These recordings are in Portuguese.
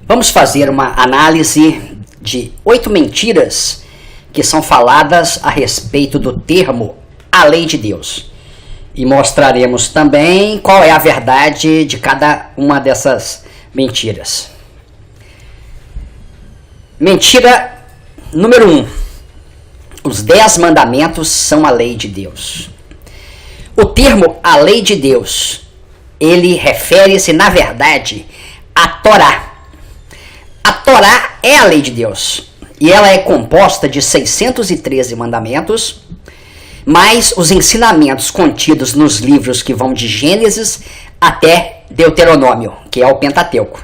Vamos fazer uma análise de 8 mentiras que são faladas a respeito do termo a lei de Deus. E mostraremos também qual é a verdade de cada uma dessas mentiras. Mentira número 1. Os 10 mandamentos são a lei de Deus. O termo a lei de Deus, ele refere-se, na verdade, à Torá. A Torá é a lei de Deus. E ela é composta de 613 mandamentos, mais os ensinamentos contidos nos livros que vão de Gênesis até Deuteronômio, que é o Pentateuco.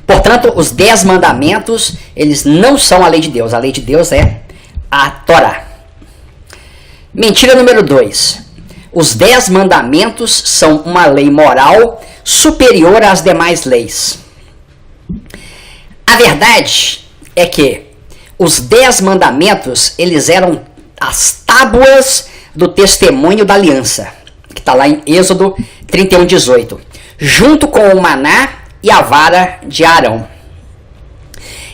Portanto, os 10 mandamentos, eles não são a lei de Deus. A lei de Deus é a Torá. Mentira número 2. Os 10 mandamentos são uma lei moral superior às demais leis. A verdade é que os 10 mandamentos, eles eram as tábuas do testemunho da aliança, que está lá em Êxodo 31:18, junto com o maná e a vara de Arão.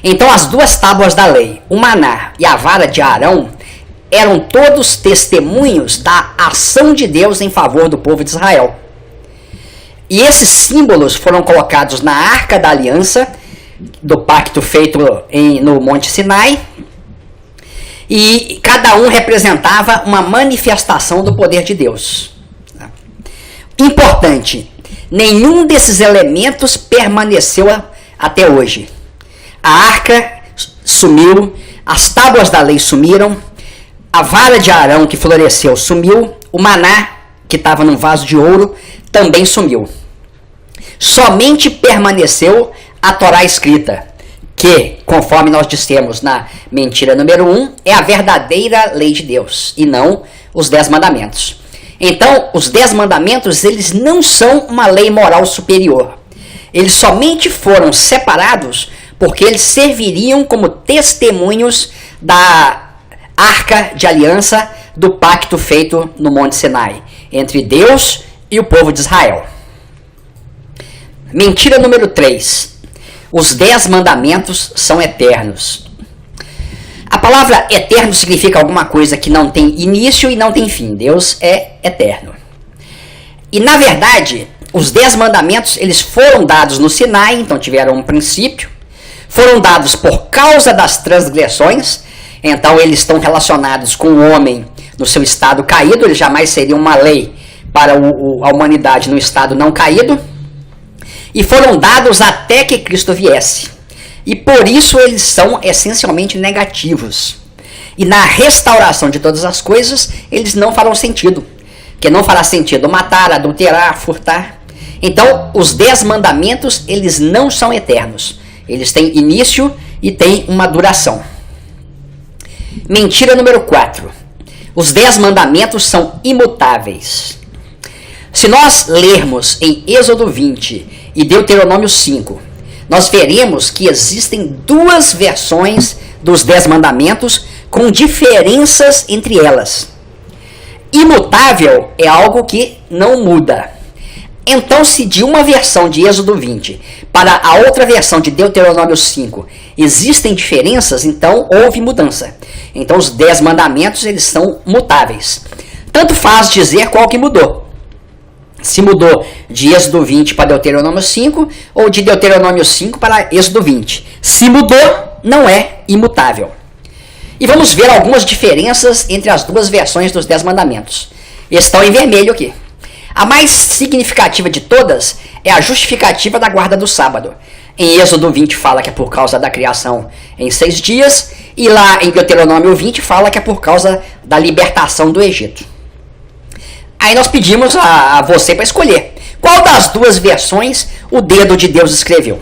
Então as duas tábuas da lei, o maná e a vara de Arão, eram todos testemunhos da ação de Deus em favor do povo de Israel. E esses símbolos foram colocados na Arca da Aliança, do pacto feito no Monte Sinai, e cada um representava uma manifestação do poder de Deus. Importante, nenhum desses elementos permaneceu até hoje. A arca sumiu, as tábuas da lei sumiram, a vara de Arão que floresceu sumiu, o maná que estava num vaso de ouro também sumiu. Somente permaneceu a Torá escrita, que, conforme nós dissemos na mentira número 1, é a verdadeira lei de Deus, e não os 10 mandamentos. Então, os 10 mandamentos, eles não são uma lei moral superior. Eles somente foram separados porque eles serviriam como testemunhos da Arca de Aliança do pacto feito no Monte Sinai, entre Deus e o povo de Israel. Mentira número 3. Os 10 mandamentos são eternos. A palavra eterno significa alguma coisa que não tem início e não tem fim. Deus é eterno. E na verdade, os 10 mandamentos, eles foram dados no Sinai, então tiveram um princípio. Foram dados por causa das transgressões, então eles estão relacionados com o homem no seu estado caído. Eles jamais seriam uma lei para a humanidade no estado não caído. E foram dados até que Cristo viesse. E por isso eles são essencialmente negativos. E na restauração de todas as coisas, eles não farão sentido. Porque não fará sentido matar, adulterar, furtar. Então, os 10 mandamentos, eles não são eternos. Eles têm início e têm uma duração. Mentira número 4. Os 10 mandamentos são imutáveis. Se nós lermos em Êxodo 20 e Deuteronômio 5, nós veremos que existem 2 versões dos 10 mandamentos com diferenças entre elas. Imutável é algo que não muda. Então, se de uma versão de Êxodo 20 para a outra versão de Deuteronômio 5 existem diferenças, então houve mudança. Então, os 10 mandamentos, eles são mutáveis. Tanto faz dizer qual que mudou. Se mudou de Êxodo 20 para Deuteronômio 5 ou de Deuteronômio 5 para Êxodo 20. Se mudou, não é imutável. E vamos ver algumas diferenças entre as 2 versões dos 10 mandamentos. Estão em vermelho aqui. A mais significativa de todas é a justificativa da guarda do sábado. Em Êxodo 20 fala que é por causa da criação em 6 dias, e lá em Deuteronômio 20 fala que é por causa da libertação do Egito. Aí nós pedimos a você para escolher qual das 2 versões o dedo de Deus escreveu.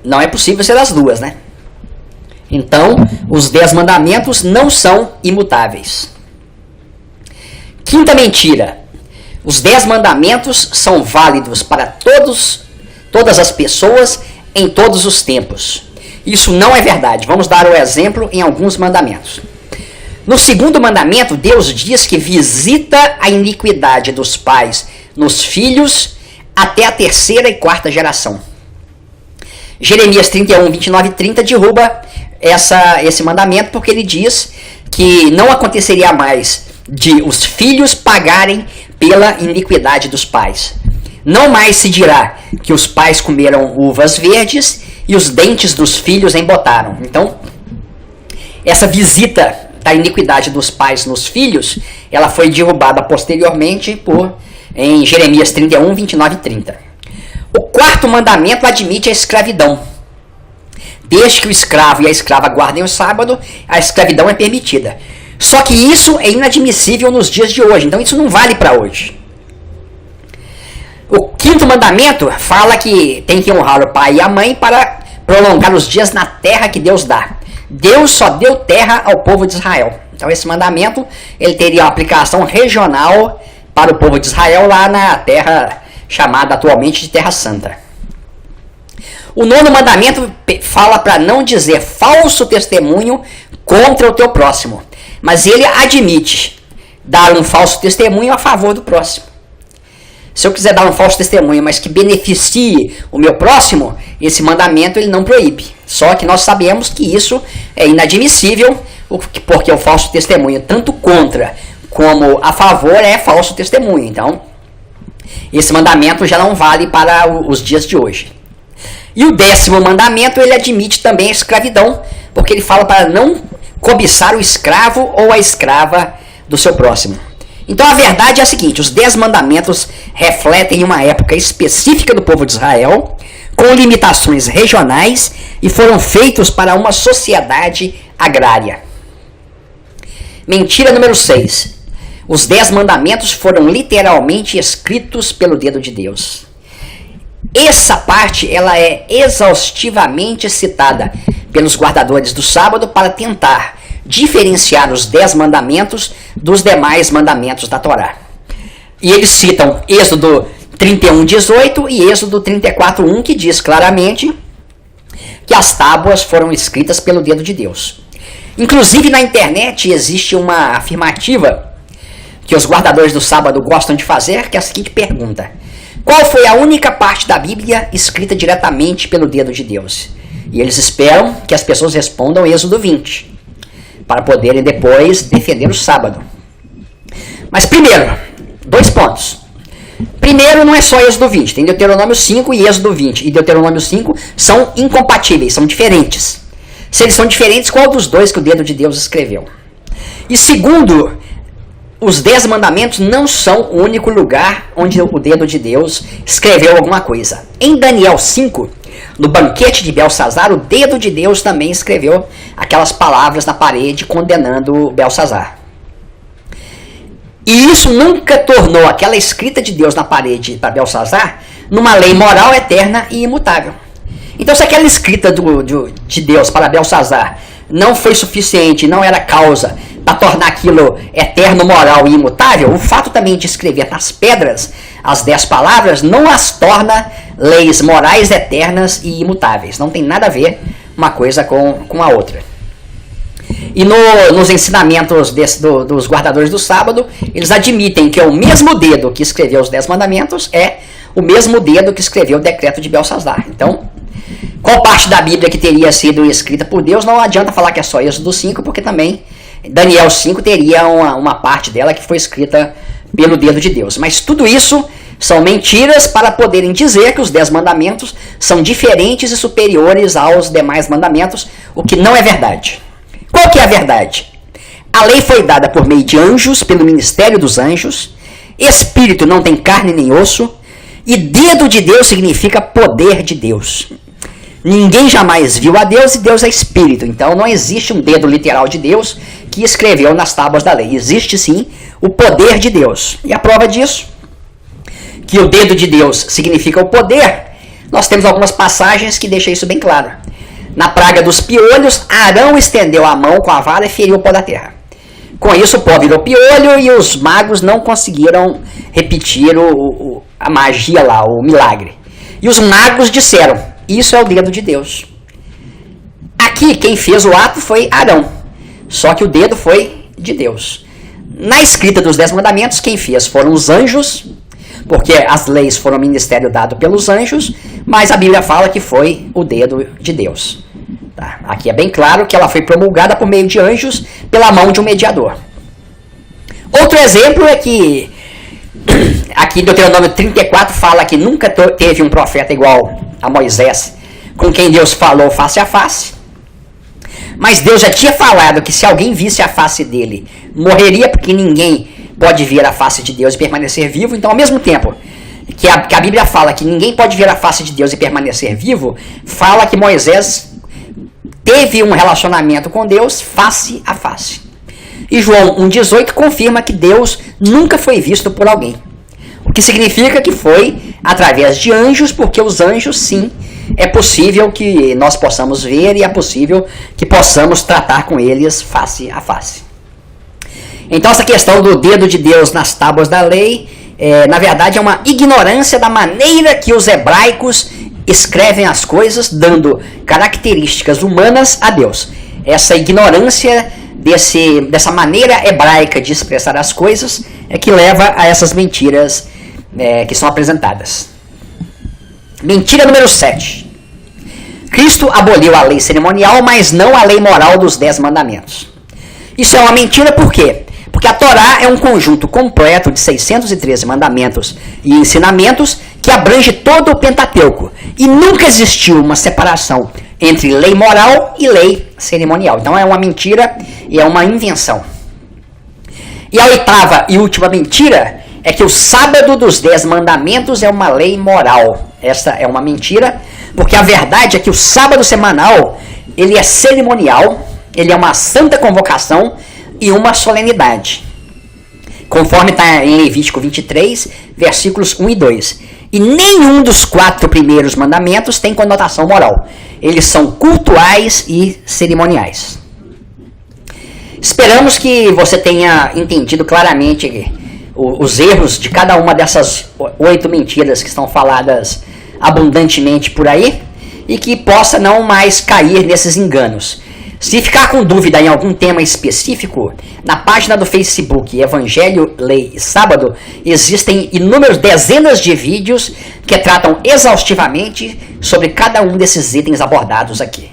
Não é possível ser as 2, né? Então, os 10 mandamentos não são imutáveis. Quinta mentira. Os 10 mandamentos são válidos para todas as pessoas em todos os tempos. Isso não é verdade. Vamos dar o exemplo em alguns mandamentos. No 2º mandamento, Deus diz que visita a iniquidade dos pais nos filhos até a 3ª e 4ª geração. Jeremias 31, 29 e 30 derruba esse mandamento, porque ele diz que não aconteceria mais de os filhos pagarem pela iniquidade dos pais. Não mais se dirá que os pais comeram uvas verdes e os dentes dos filhos embotaram. Então, essa visita da iniquidade dos pais nos filhos, ela foi derrubada posteriormente em Jeremias 31, 29 e 30. O quarto mandamento admite a escravidão. Desde que o escravo e a escrava guardem o sábado, a escravidão é permitida. Só que isso é inadmissível nos dias de hoje, então isso não vale para hoje. O quinto mandamento fala que tem que honrar o pai e a mãe para prolongar os dias na terra que Deus dá. Deus só deu terra ao povo de Israel. Então esse mandamento ele teria uma aplicação regional para o povo de Israel lá na terra chamada atualmente de Terra Santa. O nono mandamento fala para não dizer falso testemunho contra o teu próximo. Mas ele admite dar um falso testemunho a favor do próximo. Se eu quiser dar um falso testemunho, mas que beneficie o meu próximo, esse mandamento ele não proíbe. Só que nós sabemos que isso é inadmissível, porque o falso testemunho, tanto contra como a favor, é falso testemunho. Então, esse mandamento já não vale para os dias de hoje. E o 10º mandamento, ele admite também a escravidão, porque ele fala para não cobiçar o escravo ou a escrava do seu próximo. Então a verdade é a seguinte: os 10 mandamentos refletem uma época específica do povo de Israel, com limitações regionais, e foram feitos para uma sociedade agrária. Mentira número 6. Os 10 mandamentos foram literalmente escritos pelo dedo de Deus. Essa parte ela é exaustivamente citada pelos guardadores do sábado para tentar diferenciar os 10 mandamentos dos demais mandamentos da Torá. E eles citam Êxodo 31:18 e Êxodo 34:1, que diz claramente que as tábuas foram escritas pelo dedo de Deus. Inclusive na internet existe uma afirmativa que os guardadores do sábado gostam de fazer, que é a seguinte pergunta: qual foi a única parte da Bíblia escrita diretamente pelo dedo de Deus? E eles esperam que as pessoas respondam Êxodo 20, para poderem depois defender o sábado. Mas primeiro, 2 pontos. Primeiro, não é só Êxodo 20, tem Deuteronômio 5 e Êxodo 20. E Deuteronômio 5 são incompatíveis, são diferentes. Se eles são diferentes, qual dos dois que o dedo de Deus escreveu? E segundo, os 10 mandamentos não são o único lugar onde o dedo de Deus escreveu alguma coisa. Em Daniel 5, no banquete de Belsazar, o dedo de Deus também escreveu aquelas palavras na parede condenando Belsazar. E isso nunca tornou aquela escrita de Deus na parede para Belsazar numa lei moral eterna e imutável. Então, se aquela escrita de Deus para Belsazar não foi suficiente, não era causa para tornar aquilo eterno, moral e imutável, o fato também de escrever nas pedras as 10 palavras não as torna leis morais eternas e imutáveis. Não tem nada a ver uma coisa com a outra. E nos ensinamentos dos guardadores do sábado, eles admitem que o mesmo dedo que escreveu os 10 mandamentos é o mesmo dedo que escreveu o decreto de Belsazar. Então, qual parte da Bíblia que teria sido escrita por Deus, não adianta falar que é só Êxodo 5, porque também Daniel 5 teria uma parte dela que foi escrita pelo dedo de Deus. Mas tudo isso são mentiras para poderem dizer que os 10 mandamentos são diferentes e superiores aos demais mandamentos, o que não é verdade. Qual que é a verdade? A lei foi dada por meio de anjos, pelo ministério dos anjos. Espírito não tem carne nem osso. E dedo de Deus significa poder de Deus. Ninguém jamais viu a Deus e Deus é Espírito. Então não existe um dedo literal de Deus que escreveu nas tábuas da lei. Existe sim o poder de Deus. E a prova disso, que o dedo de Deus significa o poder, nós temos algumas passagens que deixam isso bem claro. Na praga dos piolhos, Arão estendeu a mão com a vara e feriu o pó da terra. Com isso o pó virou piolho e os magos não conseguiram repetir a magia lá, o milagre. E os magos disseram: isso é o dedo de Deus. Aqui quem fez o ato foi Arão, só que o dedo foi de Deus. Na escrita dos 10 mandamentos, quem fez foram os anjos, porque as leis foram um ministério dado pelos anjos, mas a Bíblia fala que foi o dedo de Deus. Tá? Aqui é bem claro que ela foi promulgada por meio de anjos pela mão de um mediador. Outro exemplo é que aqui em Deuteronômio 34 fala que nunca teve um profeta igual a Moisés, com quem Deus falou face a face. Mas Deus já tinha falado que se alguém visse a face dele, morreria, porque ninguém pode ver a face de Deus e permanecer vivo. Então, ao mesmo tempo que a Bíblia fala que ninguém pode ver a face de Deus e permanecer vivo, fala que Moisés teve um relacionamento com Deus face a face. E João 1,18 confirma que Deus nunca foi visto por alguém. O que significa que foi através de anjos, porque os anjos, sim, é possível que nós possamos ver e é possível que possamos tratar com eles face a face. Então essa questão do dedo de Deus nas tábuas da lei, na verdade é uma ignorância da maneira que os hebraicos escrevem as coisas, dando características humanas a Deus. Essa ignorância dessa maneira hebraica de expressar as coisas é que leva a essas mentiras que são apresentadas. Mentira número 7. Cristo aboliu a lei cerimonial, mas não a lei moral dos 10 mandamentos. Isso é uma mentira por quê? Porque a Torá é um conjunto completo de 613 mandamentos e ensinamentos que abrange todo o Pentateuco. E nunca existiu uma separação entre lei moral e lei cerimonial. Então é uma mentira e é uma invenção. E a 8ª e última mentira é que o sábado dos 10 mandamentos é uma lei moral. Essa é uma mentira, porque a verdade é que o sábado semanal, ele é cerimonial, ele é uma santa convocação e uma solenidade. Conforme está em Levítico 23, versículos 1 e 2. E nenhum dos 4 primeiros mandamentos tem conotação moral. Eles são cultuais e cerimoniais. Esperamos que você tenha entendido claramente os erros de cada uma dessas 8 mentiras que estão faladas abundantemente por aí e que possa não mais cair nesses enganos. Se ficar com dúvida em algum tema específico, na página do Facebook Evangelho, Lei e Sábado, existem inúmeras dezenas de vídeos que tratam exaustivamente sobre cada um desses itens abordados aqui.